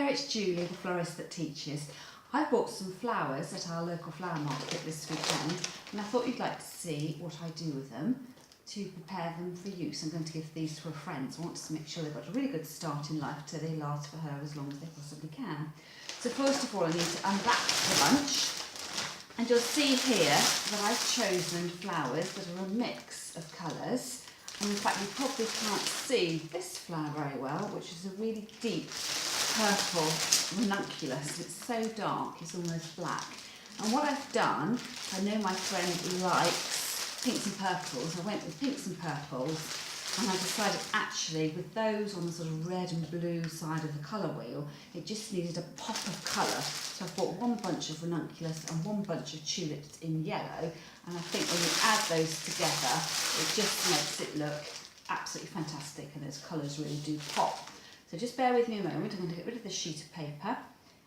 it's Julie, the florist that teaches. I bought some flowers at our local flower market this weekend, and I thought you'd like to see what I do with them to prepare them for use. I'm going to give these to a friend, so I want to make sure they've got a really good start in life so they last for her as long as they possibly can. So first of all, I need to unwrap the bunch, and you'll see here that I've chosen flowers that are a mix of colours. And in fact, you probably can't see this flower very well, which is a really deep purple ranunculus. It's so dark, it's almost black. And what I've done, I know my friend likes pinks and purples. I went with pinks and purples, and I decided actually with those on the sort of red and blue side of the colour wheel, it just needed a pop of colour. So I bought one bunch of ranunculus and one bunch of tulips in yellow, and I think when you add those together, it just makes it look absolutely fantastic, and those colours really do pop. So just bear with me a moment. I'm going to get rid of this sheet of paper,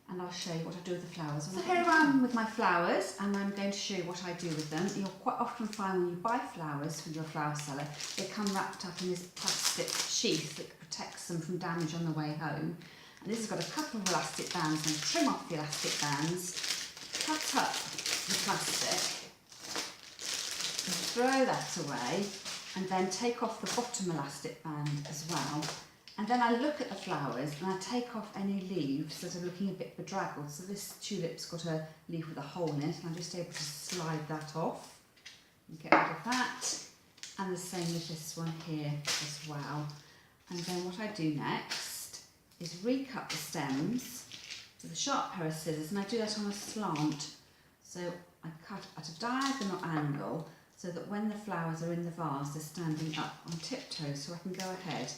and I'll show you what I do with the flowers. So here I am with my flowers, and I'm going to show you what I do with them. You'll quite often find when you buy flowers from your flower seller, they come wrapped up in this plastic sheath that protects them from damage on the way home. And this has got a couple of elastic bands, and trim off the elastic bands, cut up the plastic, and throw that away, and then take off the bottom elastic band as well. And then I look at the flowers and I take off any leaves that are looking a bit bedraggled. So this tulip's got a leaf with a hole in it, and I'm just able to slide that off and get rid of that. And the same with this one here as well. And then what I do next is recut the stems with a sharp pair of scissors, and I do that on a slant. So I cut at a diagonal angle so that when the flowers are in the vase, they're standing up on tiptoes, so I can go ahead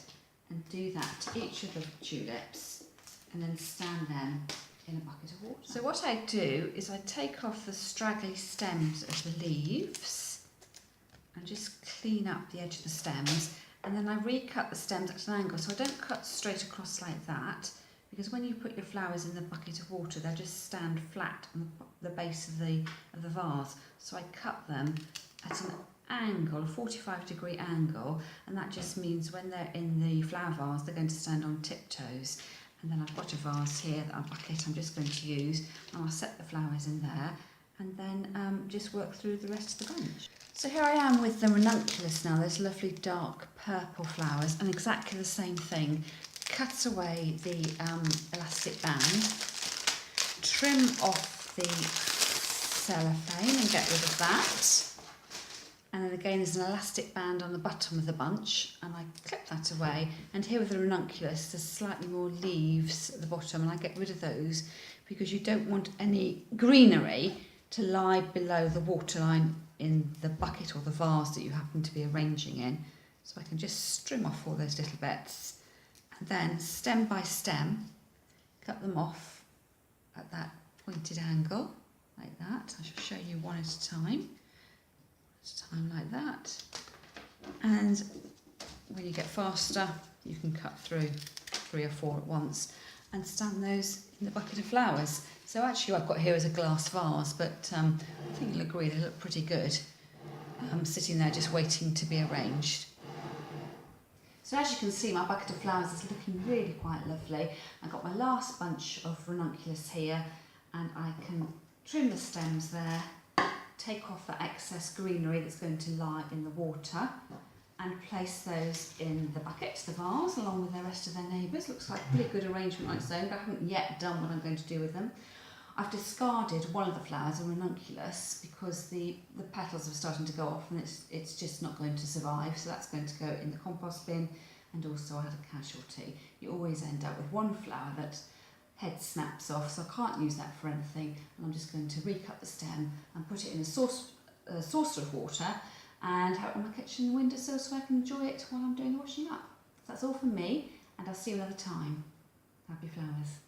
and do that to each of the tulips and then stand them in a bucket of water. So what I do is I take off the straggly stems of the leaves and just clean up the edge of the stems, and then I recut the stems at an angle, so I don't cut straight across like that, because when you put your flowers in the bucket of water, they'll just stand flat on the base of the vase. So I cut them at an angle, a 45-degree angle, and that just means when they're in the flower vase, they're going to stand on tiptoes. And then I've got a vase here, a bucket I'm just going to use, and I'll set the flowers in there, and then just work through the rest of the bunch. So here I am with the ranunculus now, those lovely dark purple flowers, and exactly the same thing. Cut away the elastic band, trim off the cellophane and get rid of that. And then again there's an elastic band on the bottom of the bunch, and I clip that away. And here with the ranunculus there's slightly more leaves at the bottom, and I get rid of those because you don't want any greenery to lie below the waterline in the bucket or the vase that you happen to be arranging in. So I can just trim off all those little bits, and then stem by stem cut them off at that pointed angle like that. I shall show you one at a time. Time like that, and when you get faster you can cut through 3 or 4 at once and stand those in the bucket of flowers. So actually I've got here is a glass vase, but I think you'll agree they look pretty good sitting there just waiting to be arranged. So as you can see, my bucket of flowers is looking really quite lovely. I've got my last bunch of ranunculus here, and I can trim the stems there, take off the excess greenery that's going to lie in the water, and place those in the bucket, the vase, along with the rest of their neighbours. Looks like a pretty good arrangement on its own, but I haven't yet done what I'm going to do with them. I've discarded one of the flowers, a ranunculus, because the petals are starting to go off and it's just not going to survive, so that's going to go in the compost bin. And also I had a casualty. You always end up with one flower that head snaps off, so I can't use that for anything, and I'm just going to recut the stem and put it in a saucer of water and have it on my kitchen windowsill so I can enjoy it while I'm doing the washing up. So that's all from me, and I'll see you another time. Happy flowers.